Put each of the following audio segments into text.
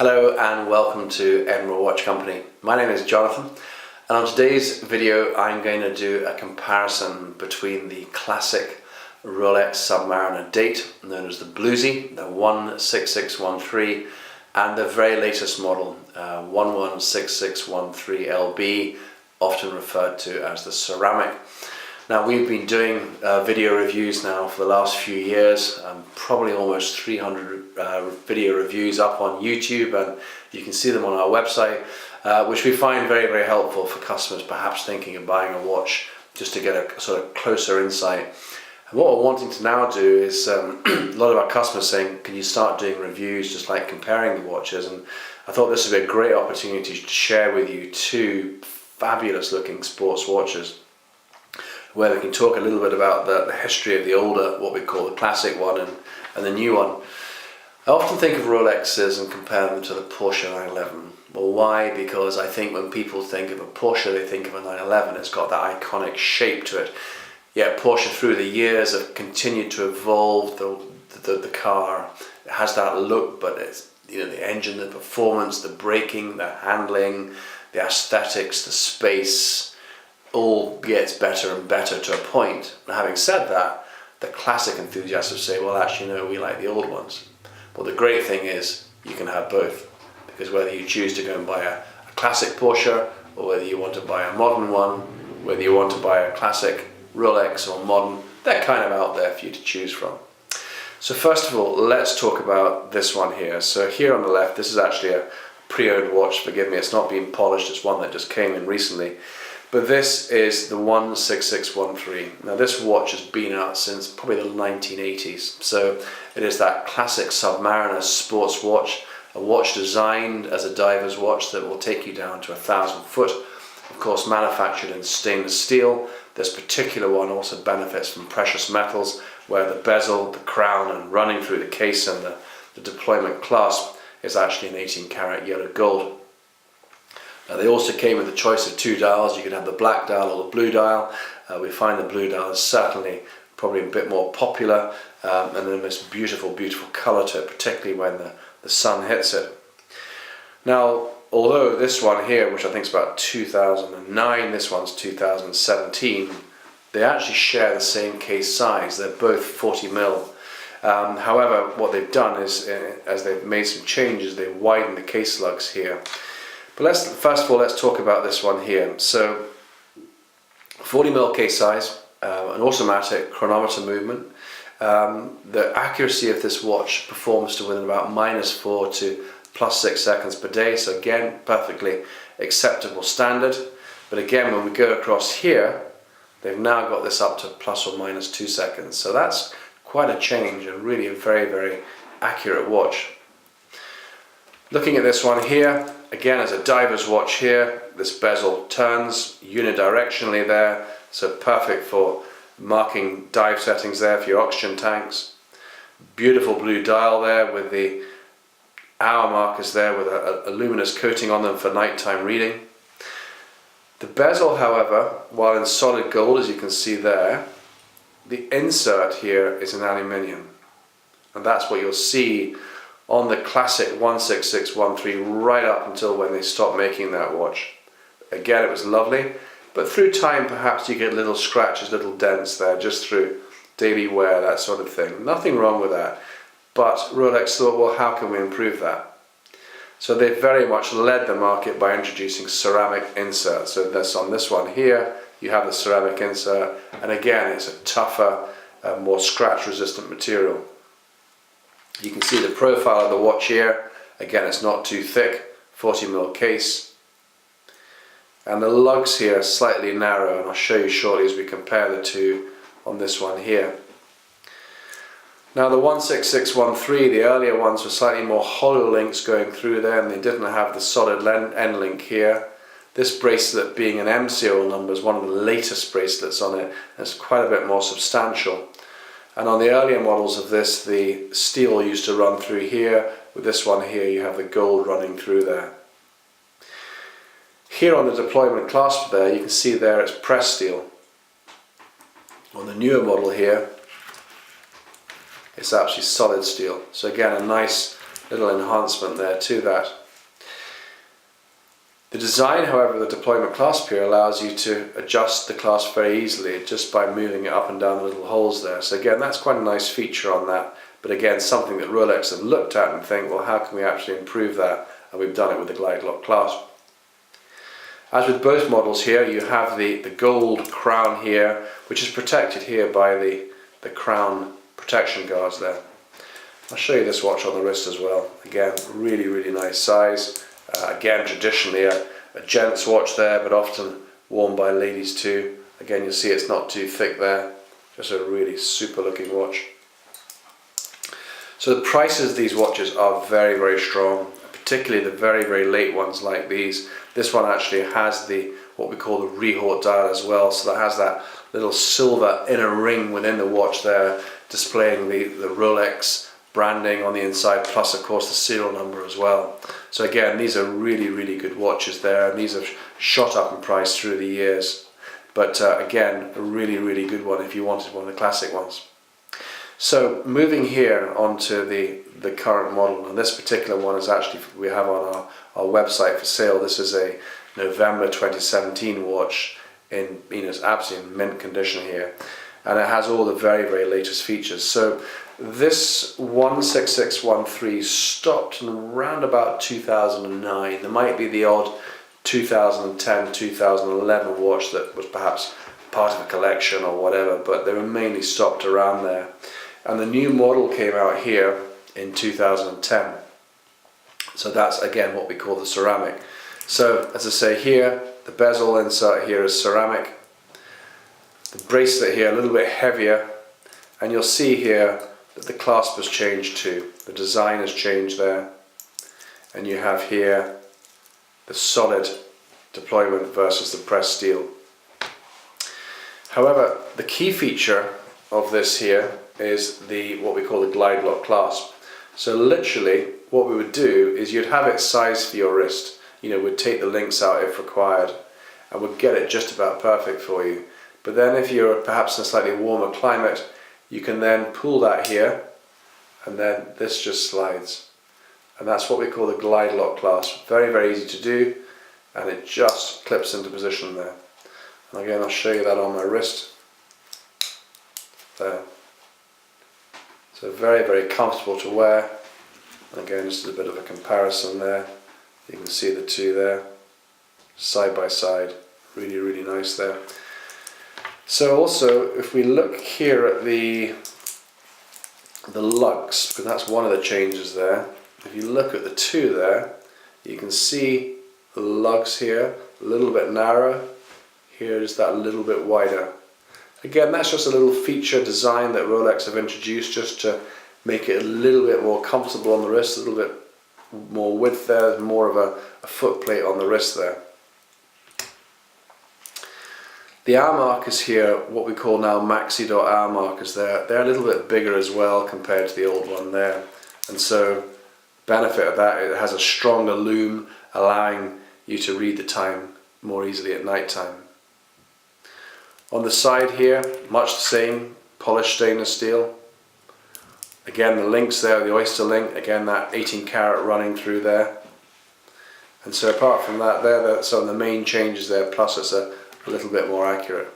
Hello and welcome to Edinburgh Watch Company. My name is Jonathan, and on today's video I'm going to do a comparison between the classic Rolex Submariner date, known as the Bluesy, the 16613, and the very latest model, 116613LB, often referred to as the ceramic. Now, we've been doing video reviews now for the last few years, probably almost 300 video reviews up on YouTube, and you can see them on our website, which we find very, very helpful for customers perhaps thinking of buying a watch, just to get a sort of closer insight. And what we're wanting to now do is, a lot of our customers saying, can you start doing reviews just like comparing the watches? And I thought this would be a great opportunity to share with you two fabulous looking sports watches, where we can talk a little bit about the history of the older, what we call the classic one, and the new one. I often think of Rolexes and compare them to the Porsche 911. Well, why? Because I think when people think of a Porsche, they think of a 911. It's got that iconic shape to it. Yet Porsche, through the years, have continued to evolve the car. It has that look, but it's, you know, the engine, the performance, the braking, the handling, the aesthetics, the space, all gets better and better to a point. And having said that, the classic enthusiasts will say, well, actually no, we like the old ones. Well, the great thing is you can have both, because whether you choose to go and buy a classic Porsche, or whether you want to buy a modern one, whether you want to buy a classic Rolex or modern, they're kind of out there for you to choose from. So first of all, let's talk about this one here. So here on the left, this is actually a pre-owned watch. Forgive me, it's not been polished, it's one that just came in recently. But this is the 16613. Now, this watch has been out since probably the 1980s. So it is that classic Submariner sports watch, a watch designed as a diver's watch that will take you down to 1,000 foot. Of course, manufactured in stainless steel. This particular one also benefits from precious metals, where the bezel, the crown, and running through the case and the deployment clasp is actually an 18-karat yellow gold. Now, they also came with the choice of two dials. You could have the black dial or the blue dial. We find the blue dial is certainly probably a bit more popular, and the most beautiful, beautiful colour to it, particularly when the sun hits it. Now, although this one here, which I think is about 2009, this one's 2017, they actually share the same case size. They're both 40mm. However, what they've done is, as they've made some changes, they've widened the case lugs here. But first of all, let's talk about this one here. So 40mm case size, an automatic chronometer movement. The accuracy of this watch performs to within about -4 to +6 seconds per day. So again, perfectly acceptable standard. But again, when we go across here, they've now got this up to ±2 seconds. So that's quite a change, and really a very, very accurate watch. Looking at this one here, again, as a diver's watch here, this bezel turns unidirectionally there, so perfect for marking dive settings there for your oxygen tanks. Beautiful blue dial there with the hour markers there with a luminous coating on them for nighttime reading. The bezel, however, while in solid gold, as you can see there, the insert here is in aluminium, and that's what you'll see on the classic 16613 right up until when they stopped making that watch. Again, it was lovely, but through time perhaps you get little scratches, little dents there, just through daily wear, that sort of thing. Nothing wrong with that, but Rolex thought, well, how can we improve that? So they very much led the market by introducing ceramic inserts. So on this one here, you have the ceramic insert, and again, it's a tougher, more scratch resistant material. You can see the profile of the watch here. Again, it's not too thick, 40mm case. And the lugs here are slightly narrow, and I'll show you shortly as we compare the two on this one here. Now, the 16613, the earlier ones were slightly more hollow links going through there, and they didn't have the solid end link here. This bracelet, being an M serial number, is one of the latest bracelets on it, and it's quite a bit more substantial. And on the earlier models of this, the steel used to run through here. With this one here, you have the gold running through there. Here on the deployment clasp there, you can see there it's pressed steel. On the newer model here, it's actually solid steel. So again, a nice little enhancement there to that. The design, however, the deployment clasp here allows you to adjust the clasp very easily just by moving it up and down the little holes there. So again, that's quite a nice feature on that, but again, something that Rolex have looked at and think, well, how can we actually improve that? And we've done it with the glide lock clasp. As with both models here, you have the gold crown here, which is protected here by the crown protection guards there. I'll show you this watch on the wrist as well. Again, really, really nice size. Again, traditionally a gent's watch there, but often worn by ladies too. Again, you'll see it's not too thick there. Just a really super looking watch. So the prices of these watches are very, very strong, particularly the very, very late ones like these. This one actually has what we call the Rehort dial as well, so that has that little silver inner ring within the watch there, displaying the Rolex branding on the inside, plus of course the serial number as well. So again, these are really, really good watches there, and these have shot up in price through the years. But again, a really, really good one if you wanted one of the classic ones. So moving here onto the current model, and this particular one is actually, we have on our website for sale. This is a November 2017 watch in, it's absolutely in mint condition here, and it has all the very, very latest features. So this 16613 stopped in around about 2009. There might be the odd 2010, 2011 watch that was perhaps part of a collection or whatever, but they were mainly stopped around there. And the new model came out here in 2010. So that's again what we call the ceramic. So as I say here, the bezel insert here is ceramic. The bracelet here a little bit heavier, and you'll see here that the clasp has changed too. The design has changed there, and you have here the solid deployment versus the pressed steel. However, the key feature of this here is what we call the glide lock clasp. So literally what we would do is you'd have it sized for your wrist. We'd take the links out if required, and we'd get it just about perfect for you. But then if you're perhaps in a slightly warmer climate, you can then pull that here, and then this just slides. And that's what we call the glide lock clasp. Very, very easy to do, and it just clips into position there. And again, I'll show you that on my wrist. There. So very, very comfortable to wear. And again, just a bit of a comparison there. You can see the two there, side by side. Really, really nice there. So also, if we look here at the lugs, because that's one of the changes there. If you look at the two there, you can see the lugs here, a little bit narrower. Here is that a little bit wider. Again, that's just a little feature design that Rolex have introduced just to make it a little bit more comfortable on the wrist, a little bit more width there, more of a foot plate on the wrist there. The hour markers here, what we call now maxi dot hour markers there, they're a little bit bigger as well compared to the old one there. And so, benefit of that, it has a stronger loom, allowing you to read the time more easily at night time. On the side here, much the same, polished stainless steel. Again, the links there, the oyster link, again that 18 karat running through there. And so apart from that, that's some of the main changes there, plus it's a little bit more accurate.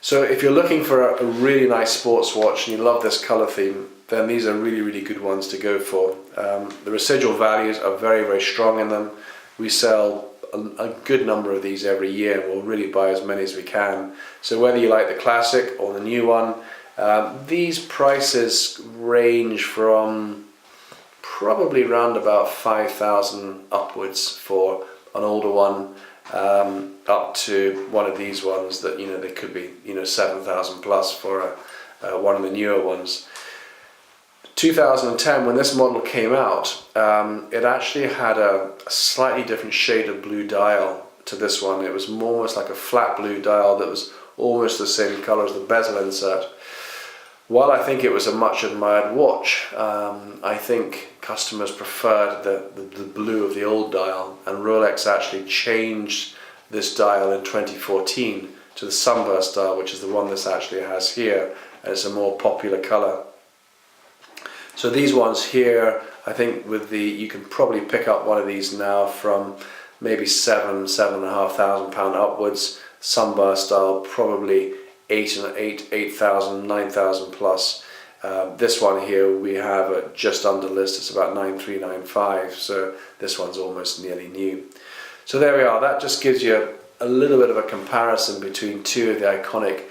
So if you're looking for a really nice sports watch and you love this colour theme, then these are really, really good ones to go for. The residual values are very, very strong in them. We sell a good number of these every year, and we'll really buy as many as we can. So whether you like the classic or the new one, these prices range from probably around about 5,000 upwards for an older one, up to one of these ones that they could be 7,000 plus for one of the newer ones. 2010, when this model came out, it actually had a slightly different shade of blue dial to this one. It was almost like a flat blue dial that was almost the same colour as the bezel insert. While I think it was a much admired watch, I think customers preferred the blue of the old dial, and Rolex actually changed this dial in 2014 to the Sunburst dial, which is the one this actually has here, and it's a more popular colour. So these ones here, I think you can probably pick up one of these now from maybe £7,500 upwards. Sunburst style, probably 8,000, 9,000 plus. This one here we have at just under list, it's about 9,395, so this one's almost nearly new. So there we are, that just gives you a little bit of a comparison between two of the iconic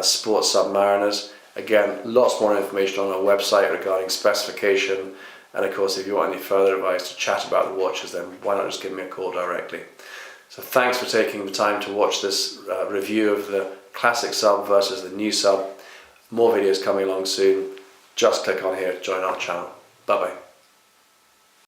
sports submariners. Again, lots more information on our website regarding specification, and of course if you want any further advice to chat about the watches, then why not just give me a call directly. So thanks for taking the time to watch this review of the classic sub versus the new sub. More videos coming along soon. Just click on here to join our channel. Bye bye.